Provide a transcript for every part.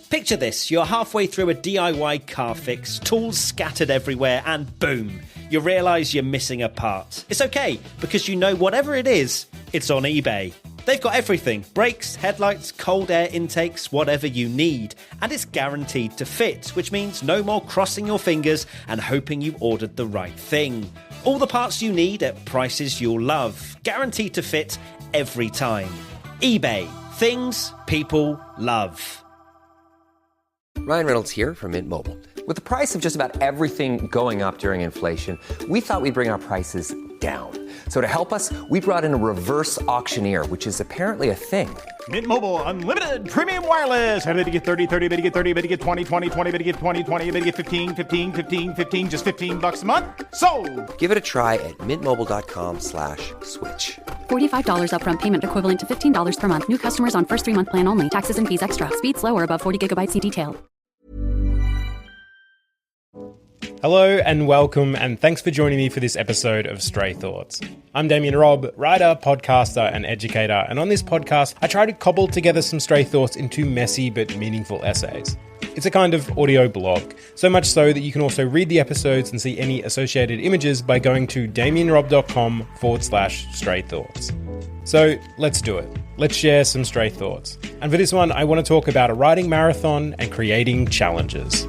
Picture this, you're halfway through a DIY car fix, tools scattered everywhere, and boom, you realise you're missing a part. It's okay, because you know whatever it is, it's on eBay. They've got everything, brakes, headlights, cold air intakes, whatever you need. And it's guaranteed to fit, which means no more crossing your fingers and hoping you ordered the right thing. All the parts you need at prices you'll love, guaranteed to fit every time. eBay, things people love. Ryan Reynolds here from Mint Mobile. With the price of just about everything going up during inflation, we thought we'd bring our prices down. So to help us, we brought in a reverse auctioneer, which is apparently a thing. Mint Mobile Unlimited Premium Wireless. How to get 30, 30, bit to get 30, bit to get 20, 20, 20, bit to get 20, 20, bit to get 15, 15, 15, 15, just $15 a month? Sold! Give it a try at mintmobile.com/switch. $45 upfront payment equivalent to $15 per month. New customers on first 3-month plan only. Taxes and fees extra. Speed slower above 40 gigabytes. See detail. Hello and welcome, and thanks for joining me for this episode of Stray Thoughts. I'm Damian Robb, writer, podcaster, and educator, and on this podcast, I try to cobble together some stray thoughts into messy but meaningful essays. It's a kind of audio blog, so much so that you can also read the episodes and see any associated images by going to damianrobb.com/stray thoughts. So let's do it. Let's share some stray thoughts. And for this one, I want to talk about a writing marathon and creating challenges.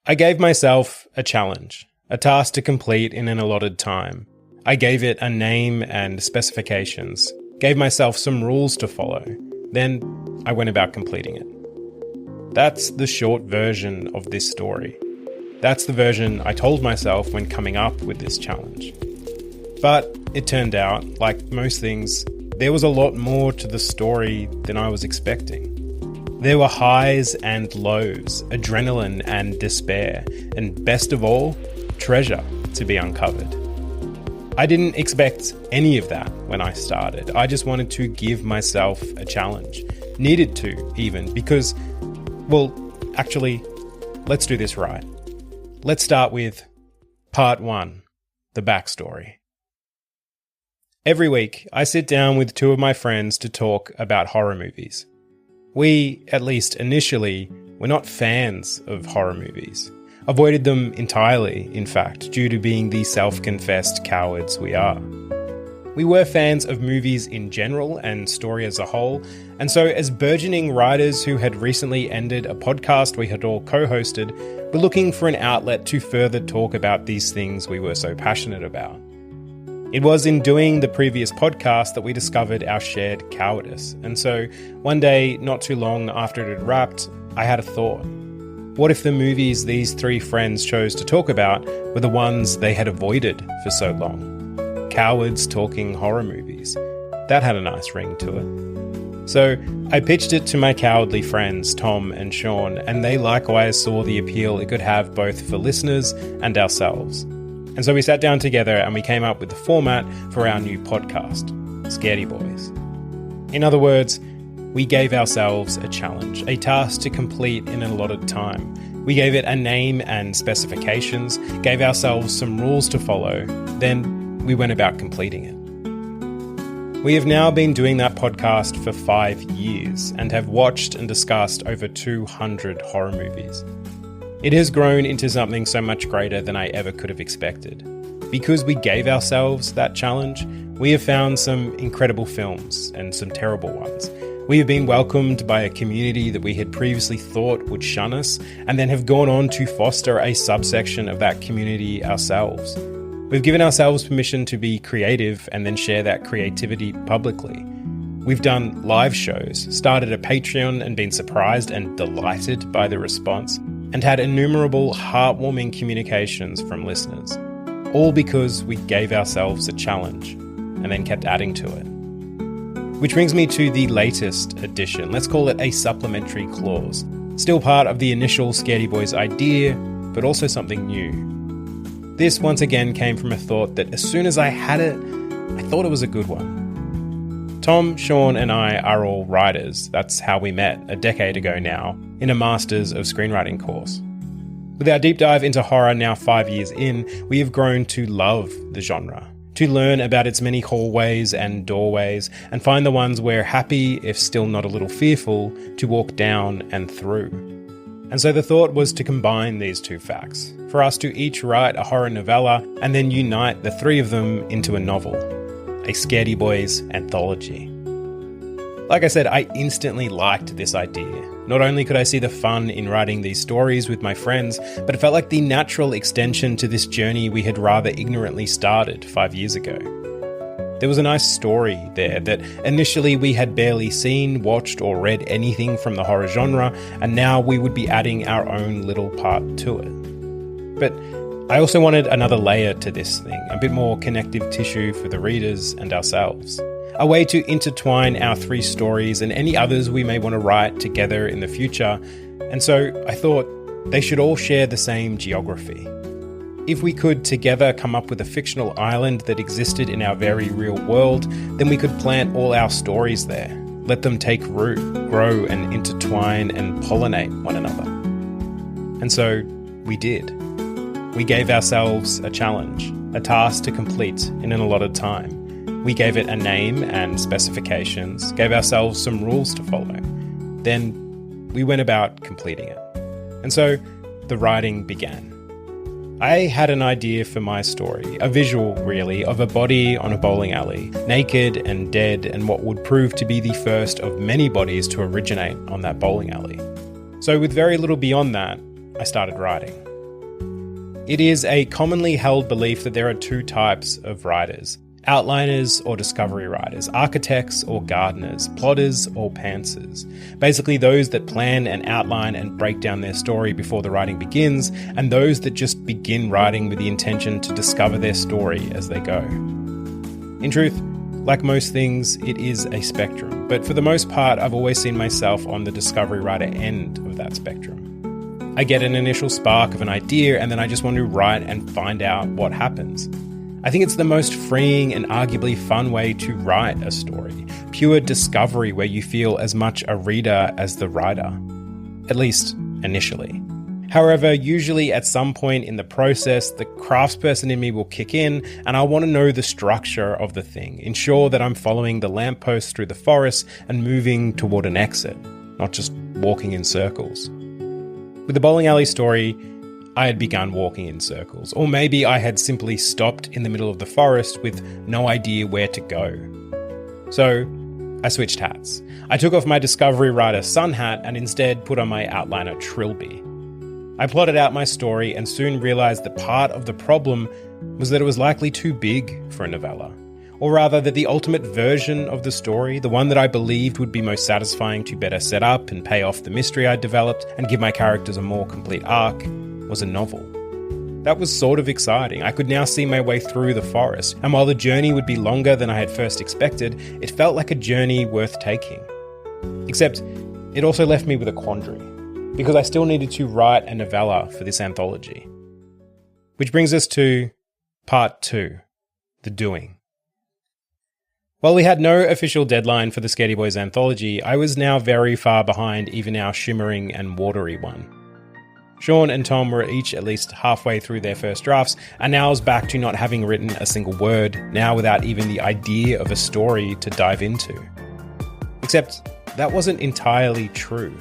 I gave myself a challenge, a task to complete in an allotted time. I gave it a name and specifications, gave myself some rules to follow. Then I went about completing it. That's the short version of this story. That's the version I told myself when coming up with this challenge. But it turned out, like most things, there was a lot more to the story than I was expecting. There were highs and lows, adrenaline and despair, and best of all, treasure to be uncovered. I didn't expect any of that when I started. I just wanted to give myself a challenge. Needed to, even, because, well, actually, let's do this right. Let's start with Part 1, the backstory. Every week, I sit down with two of my friends to talk about horror movies. We, at least initially, were not fans of horror movies. Avoided them entirely, in fact, due to being the self-confessed cowards we are. We were fans of movies in general and story as a whole, and so as burgeoning writers who had recently ended a podcast we had all co-hosted, were looking for an outlet to further talk about these things we were so passionate about. It was in doing the previous podcast that we discovered our shared cowardice, and so one day, not too long after it had wrapped, I had a thought. What if the movies these three friends chose to talk about were the ones they had avoided for so long? Cowards talking horror movies. That had a nice ring to it. So I pitched it to my cowardly friends, Tom and Sean, and they likewise saw the appeal it could have both for listeners and ourselves. And so we sat down together and we came up with the format for our new podcast, Scaredy Boys. In other words, we gave ourselves a challenge, a task to complete in an allotted time. We gave it a name and specifications, gave ourselves some rules to follow, then we went about completing it. We have now been doing that podcast for 5 years and have watched and discussed over 200 horror movies. It has grown into something so much greater than I ever could have expected. Because we gave ourselves that challenge, we have found some incredible films and some terrible ones. We have been welcomed by a community that we had previously thought would shun us, and then have gone on to foster a subsection of that community ourselves. We've given ourselves permission to be creative and then share that creativity publicly. We've done live shows, started a Patreon and been surprised and delighted by the response, and had innumerable heartwarming communications from listeners, all because we gave ourselves a challenge and then kept adding to it. Which brings me to the latest addition. Let's call it a supplementary clause. Still part of the initial Scaredy Boys idea, but also something new. This once again came from a thought that as soon as I had it, I thought it was a good one. Tom, Sean, and I are all writers. That's how we met a decade ago now, in a Masters of Screenwriting course. With our deep dive into horror now 5 years in, we have grown to love the genre, to learn about its many hallways and doorways, and find the ones we're happy, if still not a little fearful, to walk down and through. And so the thought was to combine these two facts, for us to each write a horror novella and then unite the three of them into a novel, a Scaredy Boys anthology. Like I said, I instantly liked this idea. Not only could I see the fun in writing these stories with my friends, but it felt like the natural extension to this journey we had rather ignorantly started 5 years ago. There was a nice story there that initially we had barely seen, watched, or read anything from the horror genre, and now we would be adding our own little part to it. But I also wanted another layer to this thing, a bit more connective tissue for the readers and ourselves. A way to intertwine our three stories and any others we may want to write together in the future, and so I thought they should all share the same geography. If we could together come up with a fictional island that existed in our very real world, then we could plant all our stories there, let them take root, grow and intertwine and pollinate one another. And so we did. We gave ourselves a challenge, a task to complete in an allotted time. We gave it a name and specifications, gave ourselves some rules to follow. Then we went about completing it. And so the writing began. I had an idea for my story, a visual really, of a body on a bowling alley, naked and dead, and what would prove to be the first of many bodies to originate on that bowling alley. So with very little beyond that, I started writing. It is a commonly held belief that there are two types of writers: outliners or discovery writers, architects or gardeners, plotters or pantsers. Basically those that plan and outline and break down their story before the writing begins, and those that just begin writing with the intention to discover their story as they go. In truth, like most things, it is a spectrum, but for the most part I've always seen myself on the discovery writer end of that spectrum. I get an initial spark of an idea and then I just want to write and find out what happens. I think it's the most freeing and arguably fun way to write a story. Pure discovery where you feel as much a reader as the writer. At least, initially. However, usually at some point in the process, the craftsperson in me will kick in and I want to know the structure of the thing. Ensure that I'm following the lamppost through the forest and moving toward an exit, not just walking in circles. With the bowling alley story, I had begun walking in circles, or maybe I had simply stopped in the middle of the forest with no idea where to go. So I switched hats. I took off my Discovery Writer sun hat and instead put on my outliner trilby. I plotted out my story and soon realised that part of the problem was that it was likely too big for a novella. Or rather that the ultimate version of the story, the one that I believed would be most satisfying to better set up and pay off the mystery I'd developed and give my characters a more complete arc, was a novel. That was sort of exciting. I could now see my way through the forest, and while the journey would be longer than I had first expected, it felt like a journey worth taking. Except, it also left me with a quandary, because I still needed to write a novella for this anthology. Which brings us to part 2, the doing. While we had no official deadline for the Scaredy Boys anthology, I was now very far behind even our shimmering and watery one. Sean and Tom were each at least halfway through their first drafts, and now I was back to not having written a single word, now without even the idea of a story to dive into. Except, that wasn't entirely true.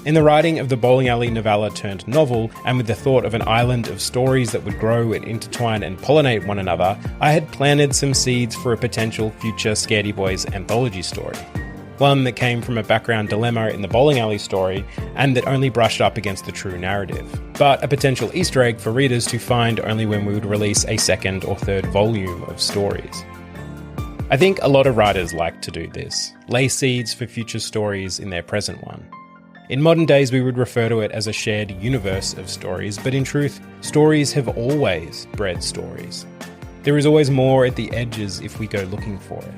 In the writing of the bowling alley novella turned novel, and with the thought of an island of stories that would grow and intertwine and pollinate one another, I had planted some seeds for a potential future Scaredy Boys anthology story. One that came from a background dilemma in the bowling alley story, and that only brushed up against the true narrative, but a potential Easter egg for readers to find only when we would release a second or third volume of stories. I think a lot of writers like to do this, lay seeds for future stories in their present one. In modern days, we would refer to it as a shared universe of stories, but in truth, stories have always bred stories. There is always more at the edges if we go looking for it.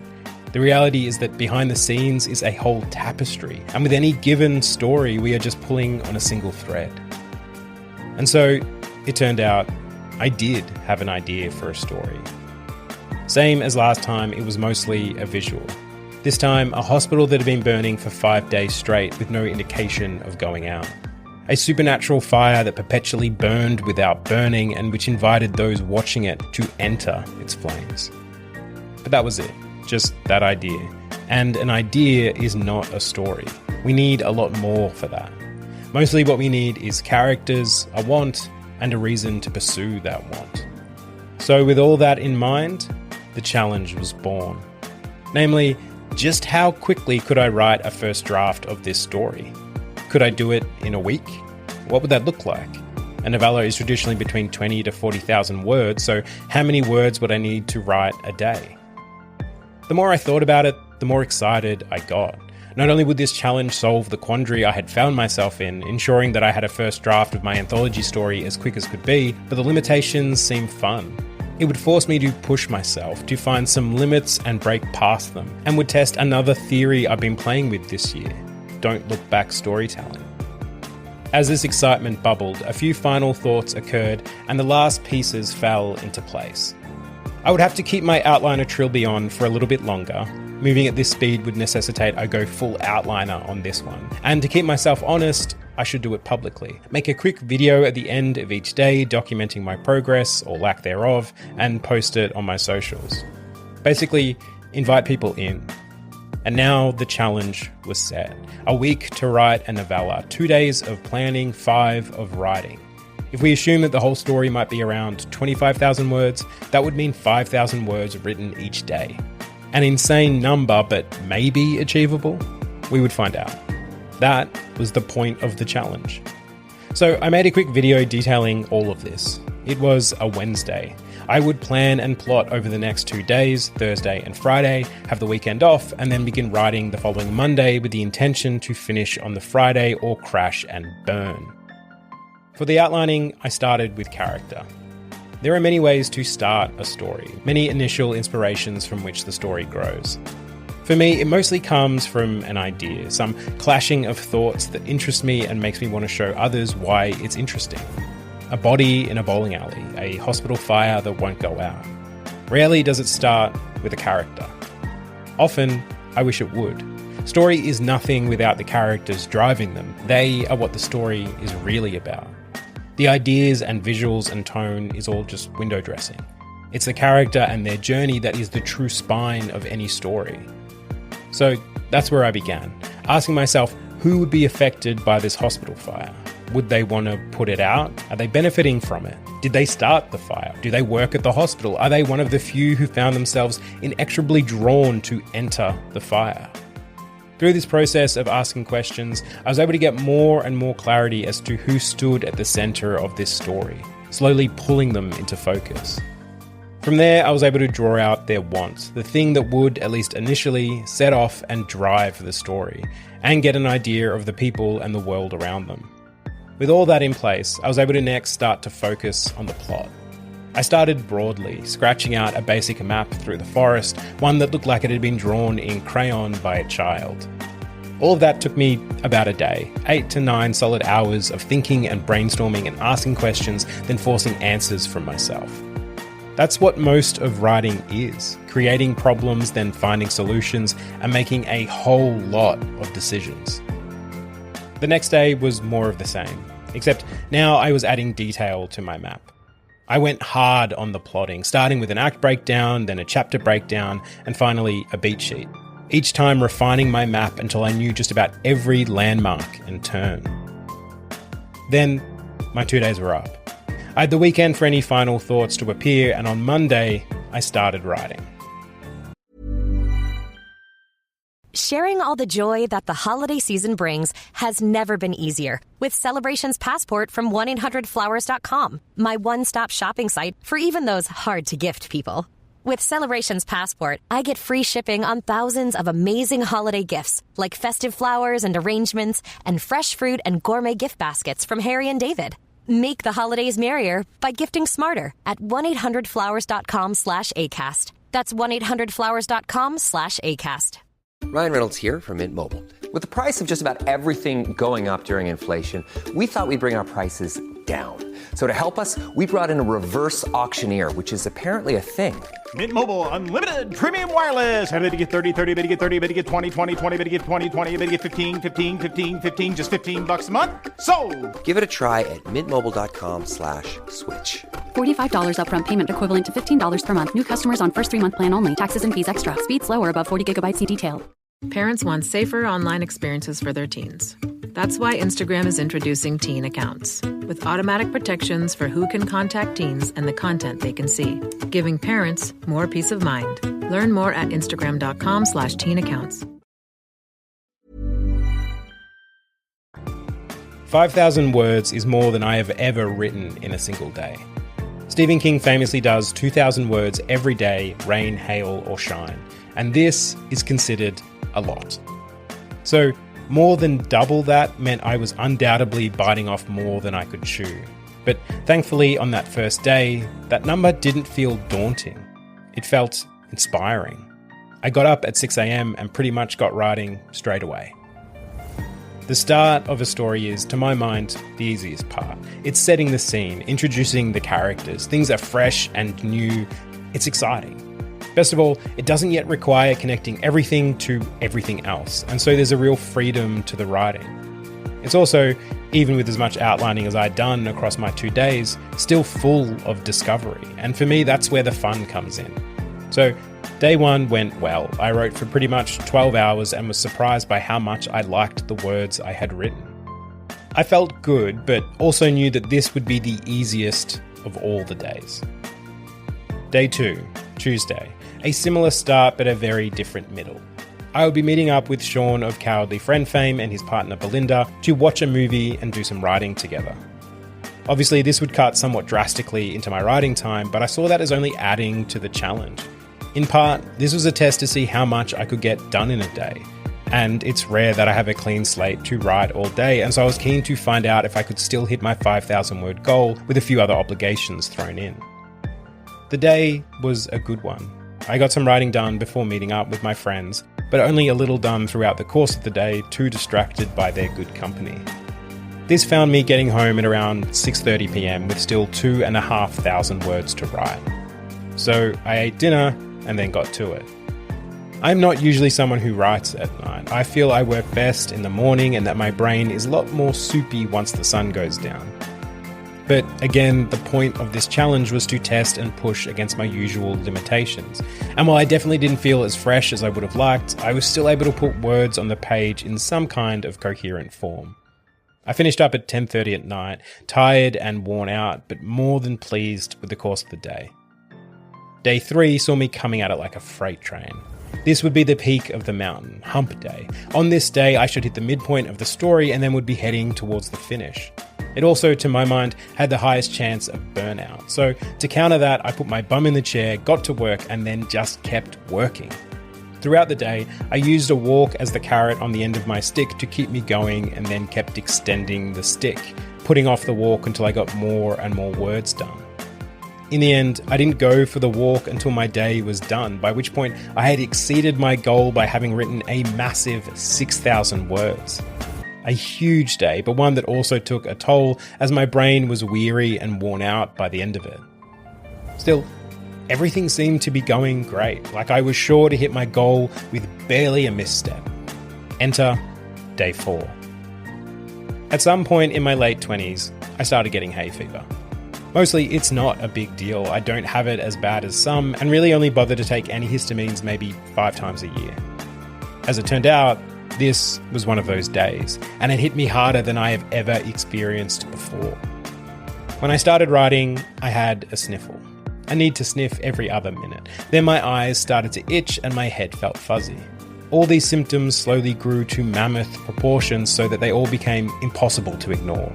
The reality is that behind the scenes is a whole tapestry, and with any given story, we are just pulling on a single thread. And so, it turned out, I did have an idea for a story. Same as last time, it was mostly a visual. This time, a hospital that had been burning for 5 days straight with no indication of going out. A supernatural fire that perpetually burned without burning and which invited those watching it to enter its flames. But that was it, just that idea. And an idea is not a story. We need a lot more for that. Mostly what we need is characters, a want, and a reason to pursue that want. So with all that in mind, the challenge was born. Namely, just how quickly could I write a first draft of this story? Could I do it in a week? What would that look like? A novella is traditionally between 20 to 40,000 words, so how many words would I need to write a day? The more I thought about it, the more excited I got. Not only would this challenge solve the quandary I had found myself in, ensuring that I had a first draft of my anthology story as quick as could be, but the limitations seemed fun. It would force me to push myself, to find some limits and break past them, and would test another theory I've been playing with this year: don't look back storytelling. As this excitement bubbled, a few final thoughts occurred and the last pieces fell into place. I would have to keep my outliner trilby on for a little bit longer. Moving at this speed would necessitate I go full outliner on this one. And to keep myself honest, I should do it publicly. Make a quick video at the end of each day documenting my progress, or lack thereof, and post it on my socials. Basically, invite people in. And now the challenge was set. A week to write a novella, 2 days of planning, 5 of writing. If we assume that the whole story might be around 25,000 words, that would mean 5,000 words written each day. An insane number, but maybe achievable? We would find out. That was the point of the challenge. So I made a quick video detailing all of this. It was a Wednesday. I would plan and plot over the next 2 days, Thursday and Friday, have the weekend off, and then begin writing the following Monday with the intention to finish on the Friday or crash and burn. For the outlining, I started with character. There are many ways to start a story, many initial inspirations from which the story grows. For me, it mostly comes from an idea, some clashing of thoughts that interest me and makes me want to show others why it's interesting. A body in a bowling alley, a hospital fire that won't go out. Rarely does it start with a character. Often, I wish it would. Story is nothing without the characters driving them. They are what the story is really about. The ideas and visuals and tone is all just window dressing. It's the character and their journey that is the true spine of any story. So that's where I began, asking myself who would be affected by this hospital fire. Would they want to put it out? Are they benefiting from it? Did they start the fire? Do they work at the hospital? Are they one of the few who found themselves inexorably drawn to enter the fire? Through this process of asking questions, I was able to get more and more clarity as to who stood at the center of this story, slowly pulling them into focus. From there, I was able to draw out their wants, the thing that would, at least initially, set off and drive the story, and get an idea of the people and the world around them. With all that in place, I was able to next start to focus on the plot. I started broadly, scratching out a basic map through the forest, one that looked like it had been drawn in crayon by a child. All of that took me about a day, 8 to 9 solid hours of thinking and brainstorming and asking questions, then forcing answers from myself. That's what most of writing is, creating problems, then finding solutions, and making a whole lot of decisions. The next day was more of the same, except now I was adding detail to my map. I went hard on the plotting, starting with an act breakdown, then a chapter breakdown, and finally a beat sheet. Each time refining my map until I knew just about every landmark and turn. Then, my 2 days were up. I had the weekend for any final thoughts to appear, and on Monday, I started writing. Sharing all the joy that the holiday season brings has never been easier. With Celebrations Passport from 1-800-Flowers.com, my one-stop shopping site for even those hard-to-gift people. With Celebrations Passport, I get free shipping on thousands of amazing holiday gifts, like festive flowers and arrangements, and fresh fruit and gourmet gift baskets from Harry & David. Make the holidays merrier by gifting smarter at 1-800-Flowers.com/ACAST. That's 1-800-Flowers.com/ACAST. Ryan Reynolds here from Mint Mobile. With the price of just about everything going up during inflation, we thought we'd bring our prices down. So to help us, we brought in a reverse auctioneer, which is apparently a thing. Mint Mobile Unlimited Premium Wireless. How to get 30, 30, bit to get 30, bit to get 20, 20, 20, bit to get 20, 20, bit to get 15, 15, 15, 15, just $15 a month? Sold! Give it a try at mintmobile.com/switch. $45 upfront payment equivalent to $15 per month. New customers on first 3-month plan only. Taxes and fees extra. Speed slower above 40 gigabytes. See detail. Parents want safer online experiences for their teens. That's why Instagram is introducing Teen Accounts, with automatic protections for who can contact teens and the content they can see, giving parents more peace of mind. Learn more at instagram.com/teenaccounts. 5,000 words is more than I have ever written in a single day. Stephen King famously does 2,000 words every day, rain, hail, or shine, and this is considered a lot. So, more than double that meant I was undoubtedly biting off more than I could chew. But thankfully, on that first day, that number didn't feel daunting. It felt inspiring. I got up at 6 a.m. and pretty much got writing straight away. The start of a story is, to my mind, the easiest part. It's setting the scene, introducing the characters. Things are fresh and new. It's exciting. Best of all, it doesn't yet require connecting everything to everything else, and so there's a real freedom to the writing. It's also, even with as much outlining as I'd done across my 2 days, still full of discovery, and for me that's where the fun comes in. So, day one went well. I wrote for pretty much 12 hours and was surprised by how much I liked the words I had written. I felt good, but also knew that this would be the easiest of all the days. Day 2, Tuesday. A similar start but a very different middle. I will be meeting up with Sean of Cowardly Friend fame and his partner Belinda to watch a movie and do some writing together. Obviously this would cut somewhat drastically into my writing time, but I saw that as only adding to the challenge. In part, this was a test to see how much I could get done in a day. And it's rare that I have a clean slate to write all day, and so I was keen to find out if I could still hit my 5,000 word goal with a few other obligations thrown in. The day was a good one. I got some writing done before meeting up with my friends, but only a little done throughout the course of the day, too distracted by their good company. This found me getting home at around 6:30 p.m. with still 2,500 words to write. So I ate dinner and then got to it. I'm not usually someone who writes at night. I feel I work best in the morning and that my brain is a lot more soupy once the sun goes down. But again, the point of this challenge was to test and push against my usual limitations. And while I definitely didn't feel as fresh as I would have liked, I was still able to put words on the page in some kind of coherent form. I finished up at 10:30 at night, tired and worn out, but more than pleased with the course of the day. Day 3 saw me coming at it like a freight train. This would be the peak of the mountain, hump day. On this day, I should hit the midpoint of the story and then would be heading towards the finish. It also, to my mind, had the highest chance of burnout. So to counter that, I put my bum in the chair, got to work, and then just kept working. Throughout the day, I used a walk as the carrot on the end of my stick to keep me going and then kept extending the stick, putting off the walk until I got more and more words done. In the end, I didn't go for the walk until my day was done, by which point I had exceeded my goal by having written a massive 6,000 words. A huge day, but one that also took a toll as my brain was weary and worn out by the end of it. Still, everything seemed to be going great, like I was sure to hit my goal with barely a misstep. Enter day 4. At some point in my late 20s, I started getting hay fever. Mostly, it's not a big deal. I don't have it as bad as some, and really only bother to take antihistamines maybe 5 times a year. As it turned out, this was one of those days, and it hit me harder than I have ever experienced before. When I started writing, I had a sniffle. A need to sniff every other minute. Then my eyes started to itch and my head felt fuzzy. All these symptoms slowly grew to mammoth proportions so that they all became impossible to ignore.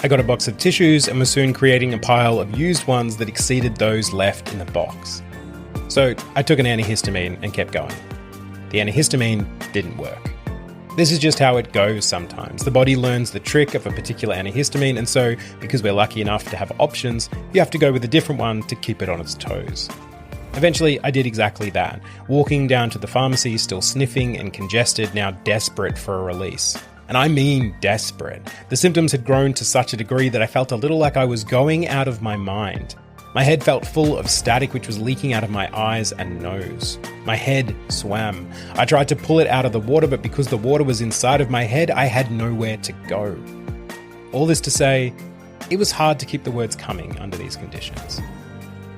I got a box of tissues and was soon creating a pile of used ones that exceeded those left in the box. So I took an antihistamine and kept going. The antihistamine didn't work. This is just how it goes sometimes. The body learns the trick of a particular antihistamine, and so, because we're lucky enough to have options, you have to go with a different one to keep it on its toes. Eventually, I did exactly that, walking down to the pharmacy, still sniffing and congested, now desperate for a release. And I mean desperate. The symptoms had grown to such a degree that I felt a little like I was going out of my mind. My head felt full of static which was leaking out of my eyes and nose. My head swam. I tried to pull it out of the water, but because the water was inside of my head, I had nowhere to go. All this to say, it was hard to keep the words coming under these conditions.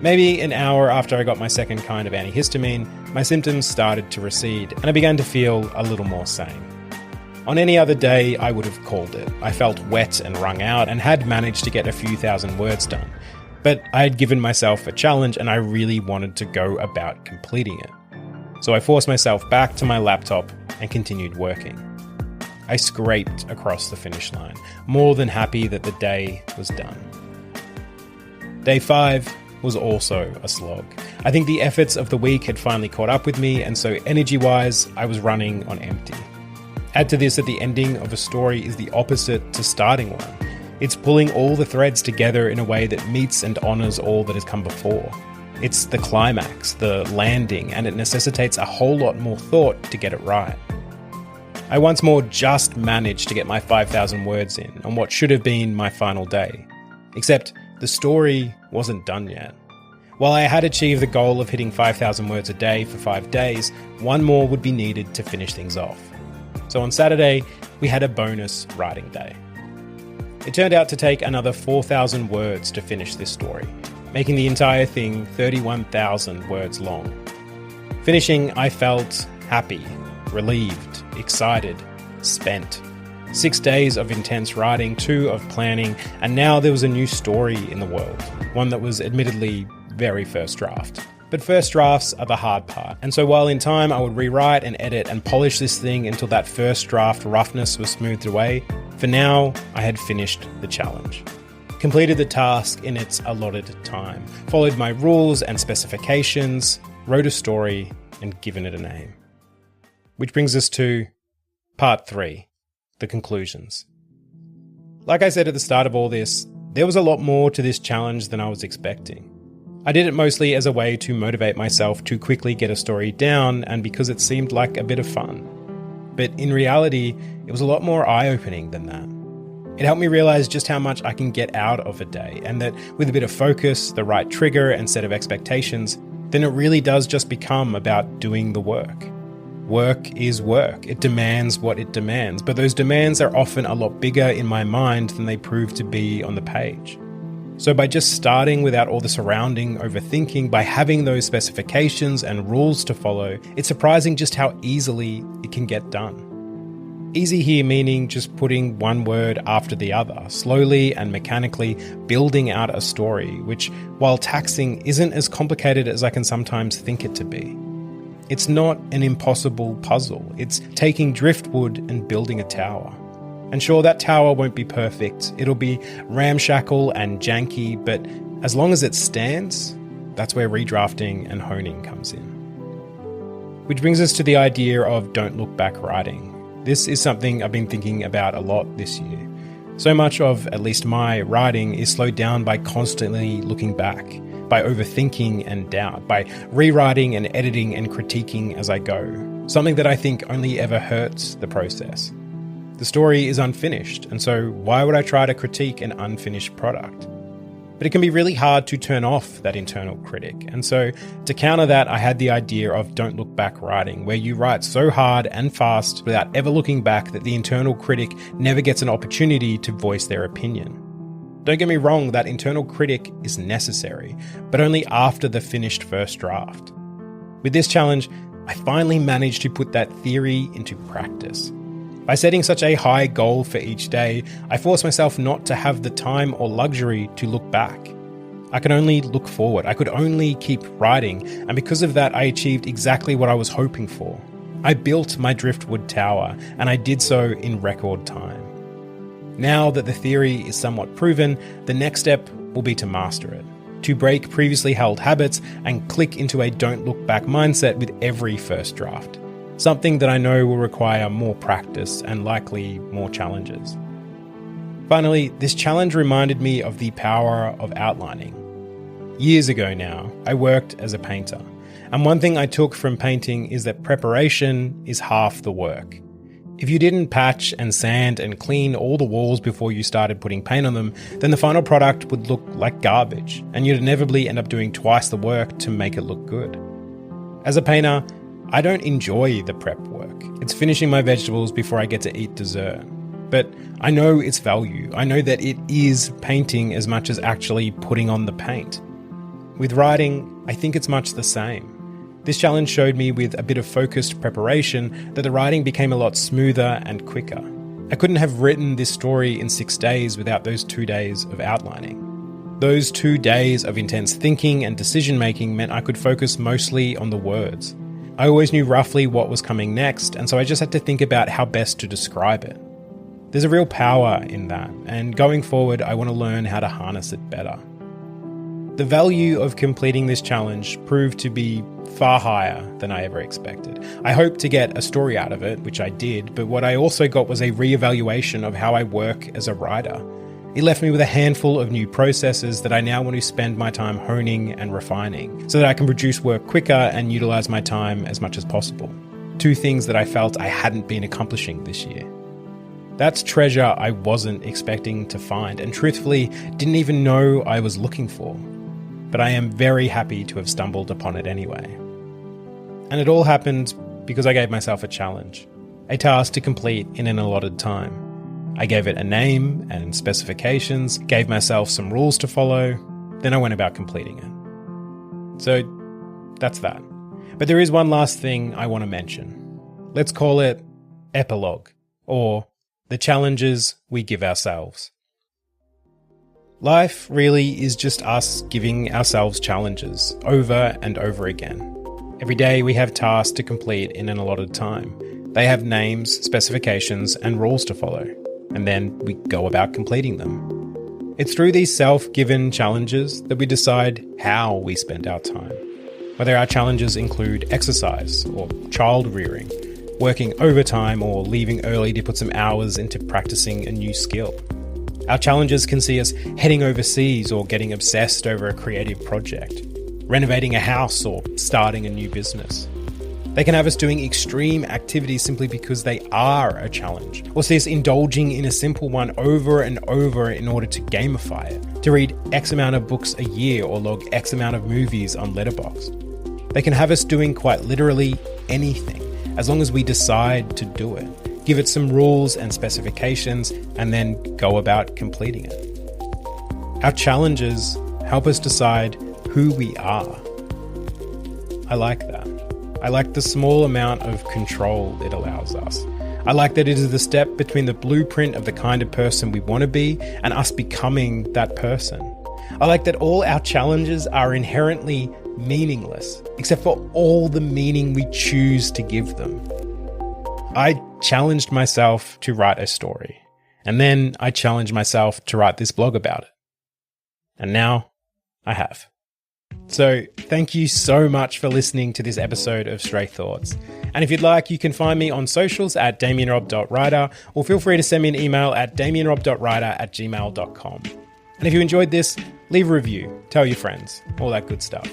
Maybe an hour after I got my second kind of antihistamine, my symptoms started to recede and I began to feel a little more sane. On any other day, I would have called it. I felt wet and wrung out and had managed to get a few thousand words done. But I had given myself a challenge and I really wanted to go about completing it. So I forced myself back to my laptop and continued working. I scraped across the finish line, more than happy that the day was done. Day 5 was also a slog. I think the efforts of the week had finally caught up with me, and so energy-wise, I was running on empty. Add to this that the ending of a story is the opposite to starting one. It's pulling all the threads together in a way that meets and honours all that has come before. It's the climax, the landing, and it necessitates a whole lot more thought to get it right. I once more just managed to get my 5,000 words in on what should have been my final day. Except the story wasn't done yet. While I had achieved the goal of hitting 5,000 words a day for 5 days, one more would be needed to finish things off. So on Saturday, we had a bonus writing day. It turned out to take another 4,000 words to finish this story, making the entire thing 31,000 words long. Finishing, I felt happy, relieved, excited, spent. 6 days of intense writing, 2 of planning, and now there was a new story in the world, one that was admittedly very first draft. But first drafts are the hard part, and so while in time I would rewrite and edit and polish this thing until that first draft roughness was smoothed away, for now I had finished the challenge. Completed the task in its allotted time, followed my rules and specifications, wrote a story, and given it a name. Which brings us to part 3, the conclusions. Like I said at the start of all this, there was a lot more to this challenge than I was expecting. I did it mostly as a way to motivate myself to quickly get a story down and because it seemed like a bit of fun. But in reality, it was a lot more eye-opening than that. It helped me realize just how much I can get out of a day and that with a bit of focus, the right trigger and set of expectations, then it really does just become about doing the work. Work is work. It demands what it demands, but those demands are often a lot bigger in my mind than they prove to be on the page. So by just starting without all the surrounding overthinking, by having those specifications and rules to follow, it's surprising just how easily it can get done. Easy here meaning just putting one word after the other, slowly and mechanically building out a story, which, while taxing, isn't as complicated as I can sometimes think it to be. It's not an impossible puzzle. It's taking driftwood and building a tower. And sure, that tower won't be perfect. It'll be ramshackle and janky, but as long as it stands, that's where redrafting and honing comes in. Which brings us to the idea of don't look back writing. This is something I've been thinking about a lot this year. So much of, at least my writing, is slowed down by constantly looking back, by overthinking and doubt, by rewriting and editing and critiquing as I go. Something that I think only ever hurts the process. The story is unfinished, and so why would I try to critique an unfinished product? But it can be really hard to turn off that internal critic, and so to counter that, I had the idea of don't look back writing, where you write so hard and fast without ever looking back that the internal critic never gets an opportunity to voice their opinion. Don't get me wrong, that internal critic is necessary, but only after the finished first draft. With this challenge, I finally managed to put that theory into practice. By setting such a high goal for each day, I forced myself not to have the time or luxury to look back. I could only look forward. I could only keep writing, and because of that, I achieved exactly what I was hoping for. I built my driftwood tower, and I did so in record time. Now that the theory is somewhat proven, the next step will be to master it, to break previously held habits and click into a don't look back mindset with every first draft. Something that I know will require more practice and likely more challenges. Finally, this challenge reminded me of the power of outlining. Years ago now, I worked as a painter, and one thing I took from painting is that preparation is half the work. If you didn't patch and sand and clean all the walls before you started putting paint on them, then the final product would look like garbage, and you'd inevitably end up doing twice the work to make it look good. As a painter, I don't enjoy the prep work. It's finishing my vegetables before I get to eat dessert. But I know its value. I know that it is painting as much as actually putting on the paint. With writing, I think it's much the same. This challenge showed me with a bit of focused preparation that the writing became a lot smoother and quicker. I couldn't have written this story in 6 days without those 2 days of outlining. Those 2 days of intense thinking and decision making meant I could focus mostly on the words. I always knew roughly what was coming next, and so I just had to think about how best to describe it. There's a real power in that, and going forward I want to learn how to harness it better. The value of completing this challenge proved to be far higher than I ever expected. I hoped to get a story out of it, which I did, but what I also got was a re-evaluation of how I work as a writer. It left me with a handful of new processes that I now want to spend my time honing and refining, so that I can produce work quicker and utilise my time as much as possible. 2 things that I felt I hadn't been accomplishing this year. That's treasure I wasn't expecting to find, and truthfully, didn't even know I was looking for. But I am very happy to have stumbled upon it anyway. And it all happened because I gave myself a challenge, a task to complete in an allotted time. I gave it a name and specifications, gave myself some rules to follow, then I went about completing it. So that's that. But there is one last thing I want to mention. Let's call it epilogue, or the challenges we give ourselves. Life really is just us giving ourselves challenges over and over again. Every day we have tasks to complete in an allotted time. They have names, specifications, and rules to follow, and then we go about completing them. It's through these self-given challenges that we decide how we spend our time. Whether our challenges include exercise or child rearing, working overtime or leaving early to put some hours into practicing a new skill. Our challenges can see us heading overseas or getting obsessed over a creative project, renovating a house or starting a new business. They can have us doing extreme activities simply because they are a challenge, or see us indulging in a simple one over and over in order to gamify it, to read X amount of books a year or log X amount of movies on Letterboxd. They can have us doing quite literally anything, as long as we decide to do it. Give it some rules and specifications, and then go about completing it. Our challenges help us decide who we are. I like that. I like the small amount of control it allows us. I like that it is the step between the blueprint of the kind of person we want to be and us becoming that person. I like that all our challenges are inherently meaningless, except for all the meaning we choose to give them. I challenged myself to write a story, and then I challenged myself to write this blog about it. And now I have. So thank you so much for listening to this episode of Stray Thoughts. And if you'd like, you can find me on socials at damianrobb.writer, or feel free to send me an email at damianrobb.writer@gmail.com. And if you enjoyed this, leave a review, tell your friends, all that good stuff.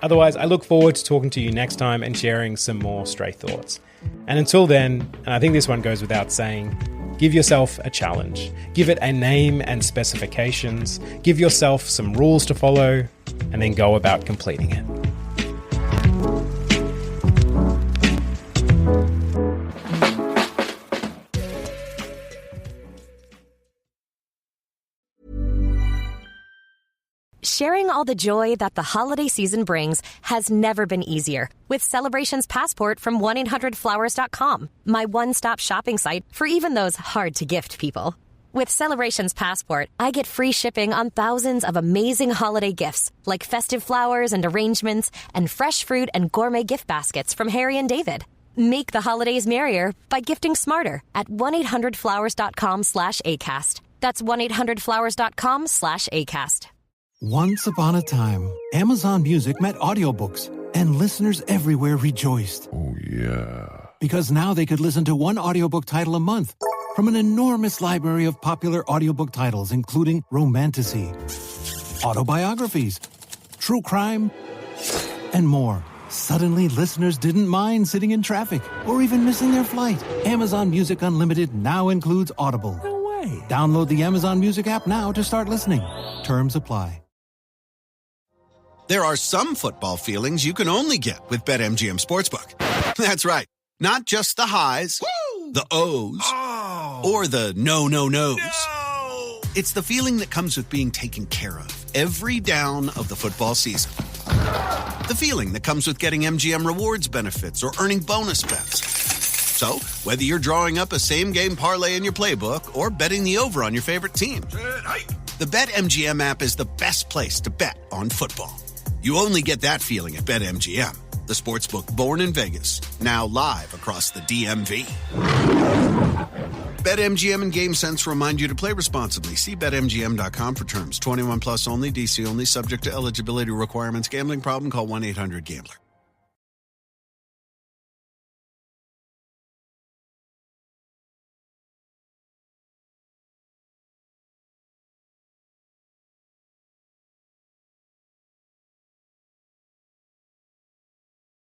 Otherwise, I look forward to talking to you next time and sharing some more Stray Thoughts. And until then, and I think this one goes without saying, give yourself a challenge. Give it a name and specifications. Give yourself some rules to follow, and then go about completing it. Sharing all the joy that the holiday season brings has never been easier. With Celebrations Passport from 1-800-Flowers.com, my one-stop shopping site for even those hard-to-gift people. With Celebrations Passport, I get free shipping on thousands of amazing holiday gifts, like festive flowers and arrangements, and fresh fruit and gourmet gift baskets from Harry and David. Make the holidays merrier by gifting smarter at 1-800-Flowers.com/ACAST. That's 1-800-Flowers.com/ACAST. Once upon a time, Amazon Music met audiobooks, and listeners everywhere rejoiced. Oh, yeah. Because now they could listen to one audiobook title a month from an enormous library of popular audiobook titles, including romantasy, autobiographies, true crime, and more. Suddenly, listeners didn't mind sitting in traffic or even missing their flight. Amazon Music Unlimited now includes Audible. No way. Download the Amazon Music app now to start listening. Terms apply. There are some football feelings you can only get with BetMGM Sportsbook. That's right. Not just the highs, woo! The O's, or the no-no-nos. No! It's the feeling that comes with being taken care of every down of the football season. The feeling that comes with getting MGM Rewards benefits or earning bonus bets. So, whether you're drawing up a same-game parlay in your playbook or betting the over on your favorite team, the BetMGM app is the best place to bet on football. You only get that feeling at BetMGM, the sportsbook born in Vegas, now live across the DMV. BetMGM and GameSense remind you to play responsibly. See BetMGM.com for terms. 21 plus only, DC only, subject to eligibility requirements. Gambling problem? Call 1-800-GAMBLER.